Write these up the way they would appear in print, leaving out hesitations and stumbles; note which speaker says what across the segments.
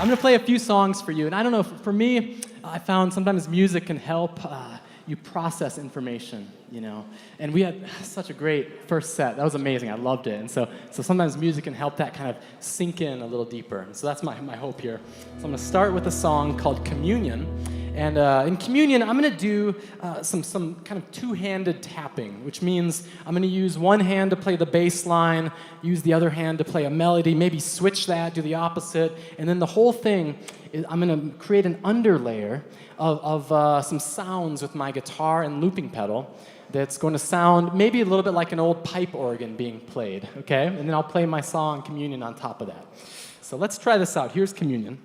Speaker 1: going to play a few songs for you. And I don't know, for me, I found sometimes music can help you process information, you know. And we had such a great first set. That was amazing. I loved it. And so sometimes music can help that kind of sink in a little deeper. And so that's my hope here. So I'm going to start with a song called Communion. And in Communion, I'm going to do some kind of two-handed tapping, which means I'm going to use one hand to play the bass line, use the other hand to play a melody, maybe switch that, do the opposite, and then the whole thing, I'm going to create an underlayer of some sounds with my guitar and looping pedal that's going to sound maybe a little bit like an old pipe organ being played, okay? And then I'll play my song, Communion, on top of that. So let's try this out. Here's Communion.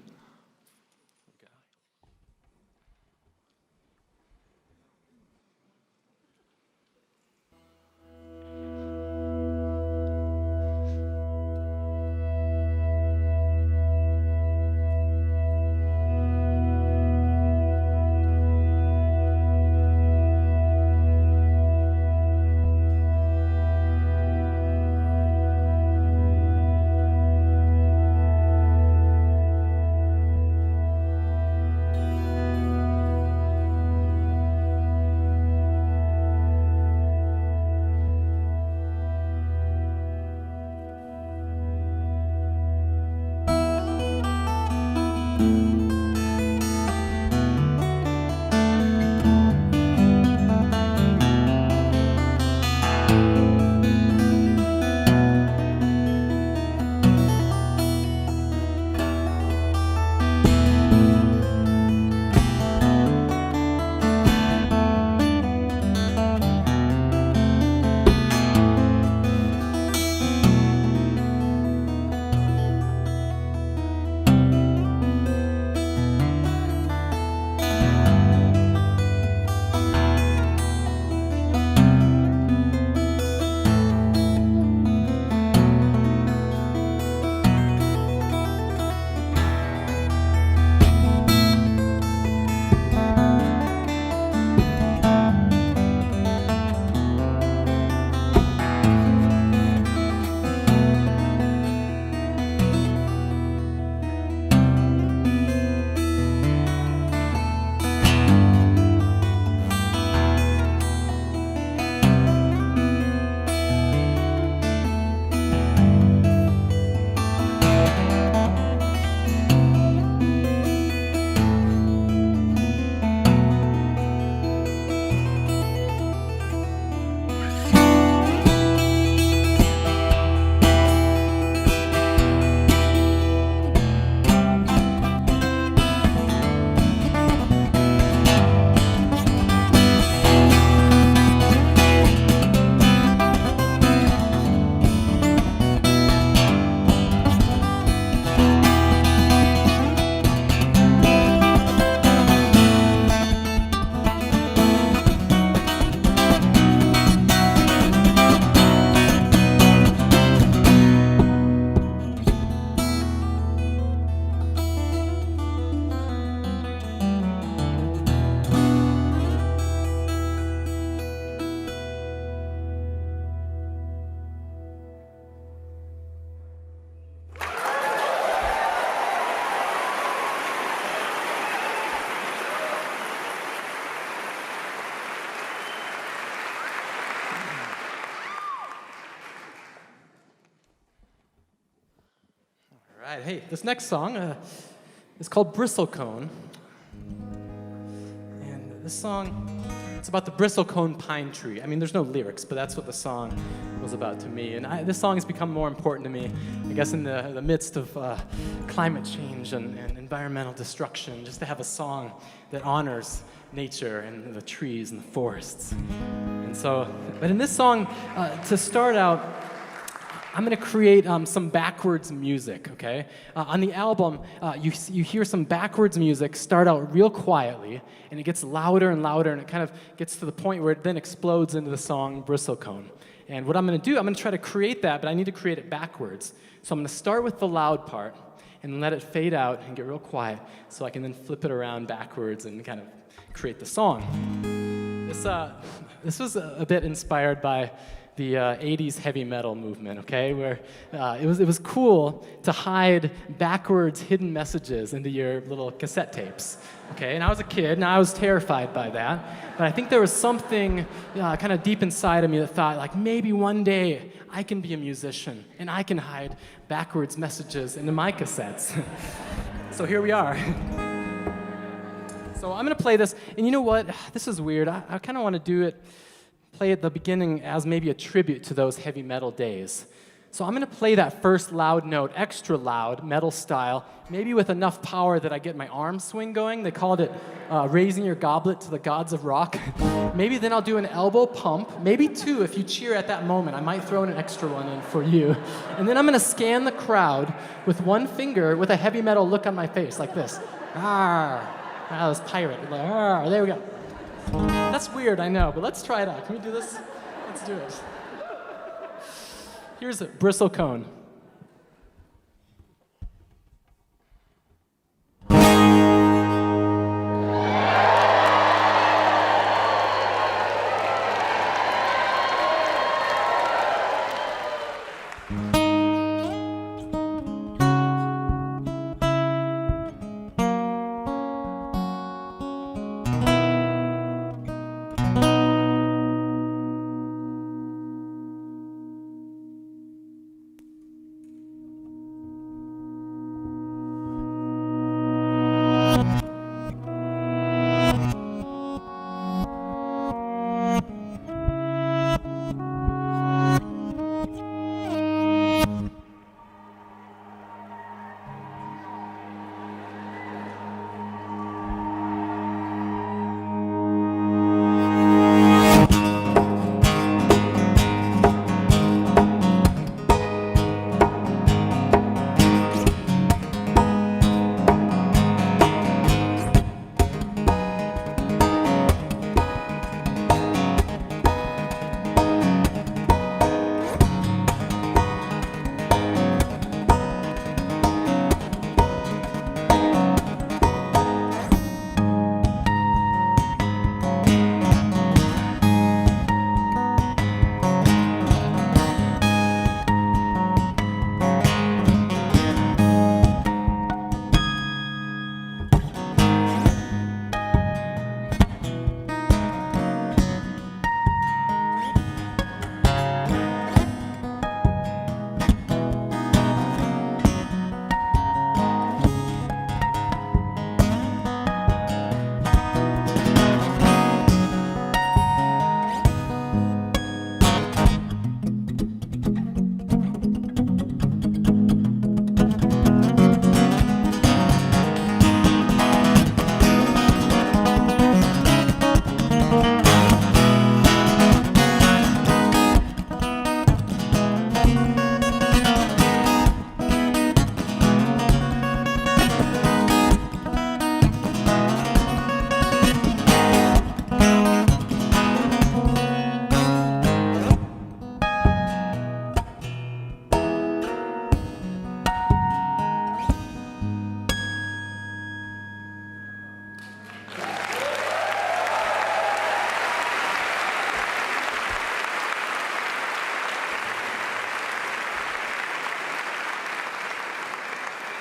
Speaker 1: All right, hey, this next song is called Bristlecone. And this song, it's about the bristlecone pine tree. I mean, there's no lyrics, but that's what the song was about to me. And this song has become more important to me, I guess, in the midst of climate change and environmental destruction, just to have a song that honors nature and the trees and the forests. And so, but in this song, to start out, I'm going to create some backwards music, okay? On the album, you hear some backwards music start out real quietly, and it gets louder and louder, and it kind of gets to the point where it then explodes into the song Bristlecone. And what I'm going to do, I'm going to try to create that, but I need to create it backwards. So I'm going to start with the loud part, and let it fade out and get real quiet, so I can then flip it around backwards and kind of create the song. This was a bit inspired by the 80s heavy metal movement, okay? Where it was cool to hide backwards hidden messages into your little cassette tapes, okay? And I was a kid, and I was terrified by that. But I think there was something kind of deep inside of me that thought, like, maybe one day I can be a musician, and I can hide backwards messages into my cassettes. So here we are. So I'm going to play this, and you know what? This is weird. I kind of want to play at the beginning as maybe a tribute to those heavy metal days. So I'm going to play that first loud note, extra loud, metal style, maybe with enough power that I get my arm swing going. They called it raising your goblet to the gods of rock. Maybe then I'll do an elbow pump, maybe two if you cheer at that moment. I might throw an extra one in for you. And then I'm going to scan the crowd with one finger with a heavy metal look on my face, like this. Ah, this pirate. Like, there we go. That's weird, I know, but let's try it out. Can we do this? Let's do it. Here's a bristle cone.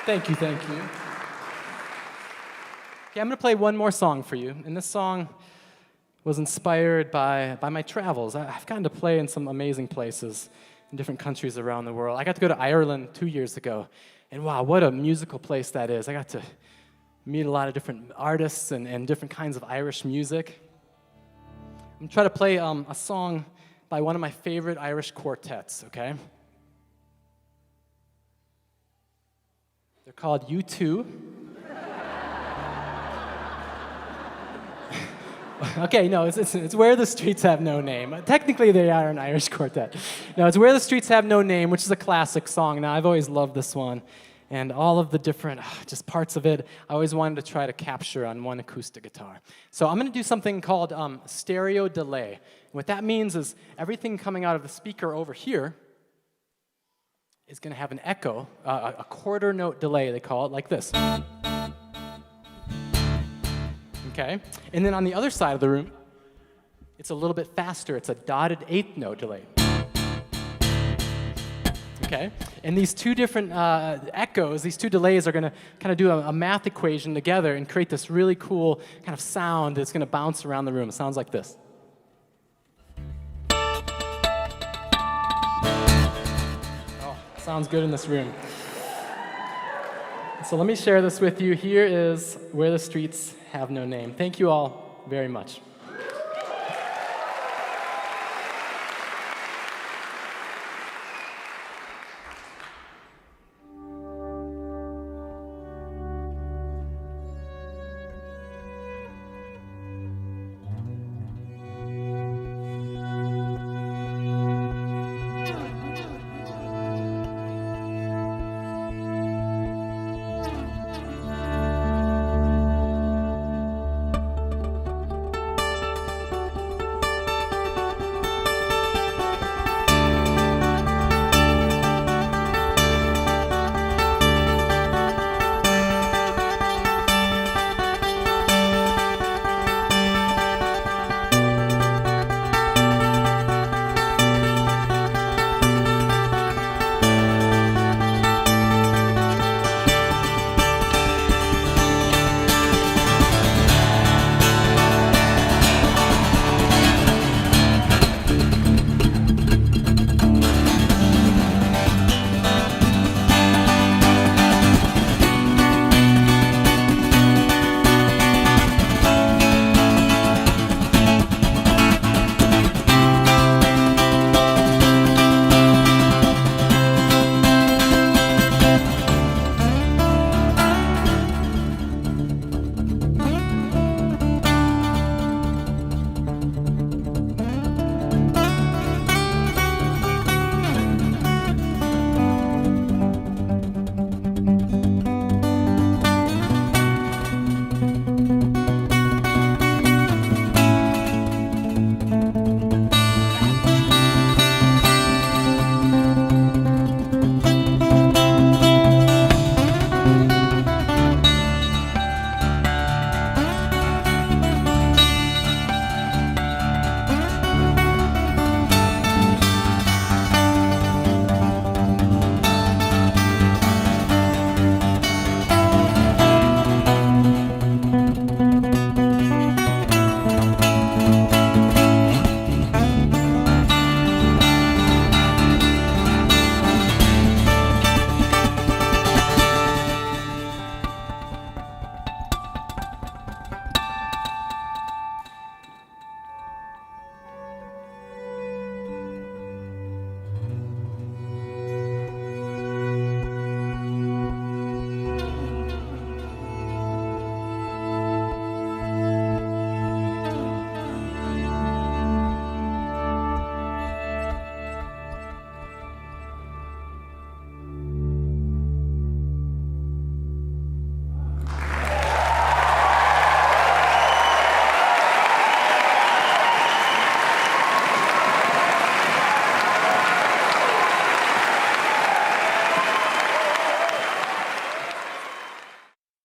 Speaker 1: Thank you, thank you. Okay, I'm going to play one more song for you, and this song was inspired by my travels. I've gotten to play in some amazing places in different countries around the world. I got to go to Ireland 2 years ago, and wow, what a musical place that is. I got to meet a lot of different artists and different kinds of Irish music. I'm going to try to play a song by one of my favorite Irish quartets, okay? They're called U2. Okay, no, it's Where the Streets Have No Name. Technically, they are an Irish quartet. No, it's Where the Streets Have No Name, which is a classic song. Now, I've always loved this one, and all of the different just parts of it, I always wanted to try to capture on one acoustic guitar. So I'm going to do something called stereo delay. What that means is everything coming out of the speaker over here is going to have an echo, a quarter note delay, they call it, like this. Okay? And then on the other side of the room, it's a little bit faster. It's a dotted eighth note delay. Okay. And these two different echoes, these two delays are going to kind of do a math equation together and create this really cool kind of sound that's going to bounce around the room. It sounds like this. Oh, sounds good in this room. So let me share this with you. Here is Where the Streets Have No Name. Thank you all very much.